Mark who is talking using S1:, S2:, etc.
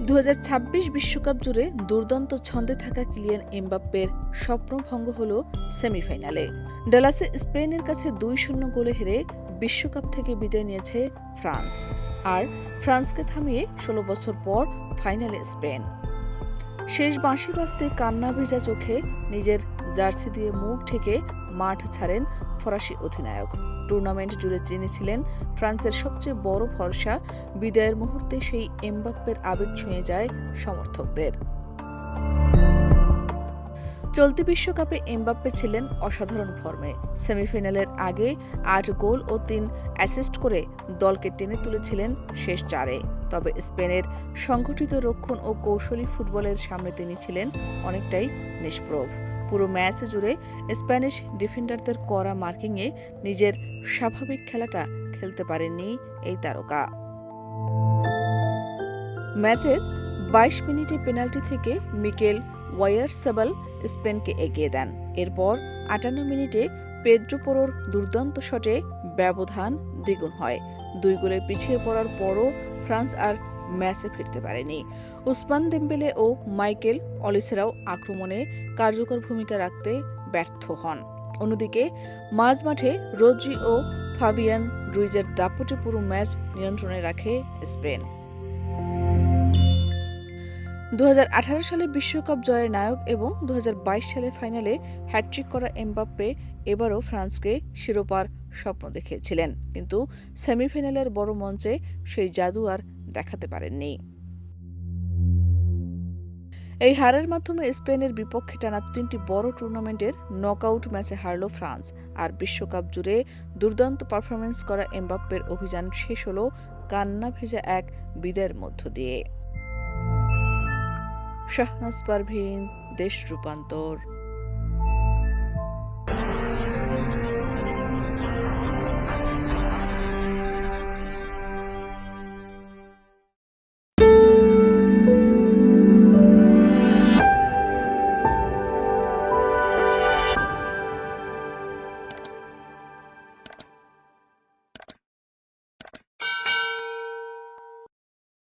S1: 2026 বিশ্বকাপ জুড়ে দুর্দান্ত ছন্দে থাকা কিলিয়ান এমবাপ্পের স্বপ্নভঙ্গ হল সেমিফাইনালে। ডালাসে স্পেনের কাছে 2-0 গোলে হেরে বিশ্বকাপ থেকে বিদায় নিয়েছে ফ্রান্স। আর ফ্রান্সকে থামিয়ে 16 বছর পর ফাইনালে স্পেন। শেষ বাঁশি বাজতে কান্না ভেজা চোখে নিজের জার্সি দিয়ে মুখ ঢেকে মাঠ ছাড়েন ফরাসি অধিনায়ক। টুর্নামেন্ট জুড়ে যিনি ছিলেন ফ্রান্সের সবচেয়ে বড় ভরসা, বিদায়ের মুহূর্তে সেই এমবাপ্পের আবেগ ছুঁয়ে যায় সমর্থকদের। চলতি বিশ্বকাপে এমবাপ্পে ছিলেন অসাধারণ ফর্মে। সেমিফাইনালের আগে 8 গোল ও 3 অ্যাসিস্ট করে দলকে টেনে তুলেছিলেন শেষ 4-এ। তবে স্পেনের সংগঠিত রক্ষণ ও কৌশলী ফুটবলের সামনে তিনি ছিলেন অনেকটাই নিষ্প্রভ। পুরো ম্যাচ জুড়ে স্প্যানিশ ডিফেন্ডারদের কড়া মার্কিংয়ে নিজের স্বাভাবিক খেলাটা খেলতে পারেননি এই তারকা। ম্যাচের 22 মিনিটে পেনাল্টি থেকে মিকেল ওয়াইয়ারসাবাল স্পেনকে এগিয়ে দেন। এরপর 58 মিনিটে পেদ্রো পোরোর দুর্দান্ত শটে ব্যবধান দ্বিগুণ হয়। 2 গোলে পিছিয়ে পড়ার পরও ফ্রান্স আর ম্যাচে ফিরতে পারেনি। উসমান দেম্বেলে ও মাইকেল অলিসেরাও আক্রমণে কার্যকর ভূমিকা রাখতে ব্যর্থ হন। অন্যদিকে মাঝমাঠে রোদ্রি ও ফাবিয়ান রুইজের দাপটে পুরো ম্যাচ নিয়ন্ত্রণে রাখে স্পেন। 2018 সালে বিশ্বকাপ জয়ের নায়ক এবং 2022 সালে ফাইনালে হ্যাটট্রিক করা এমবাপ্পে এবারও ফ্রান্সকে শিরোপার স্বপ্ন দেখিয়েছিলেন, কিন্তু সেমিফাইনালের বড় মঞ্চে সেই জাদু আর দেখাতে পারেননি। এই হারের মাধ্যমে স্পেনের বিপক্ষে টানা 3টি বড় টুর্নামেন্টের নকআউট ম্যাচে হারল ফ্রান্স। আর বিশ্বকাপ জুড়ে দুর্দান্ত পারফরম্যান্স করা এমবাপ্পের অভিযান শেষ হল কান্না ভেজা এক বিদায়ের মধ্য দিয়ে। শাহনাজ পারভীন, দেশ রূপান্তর।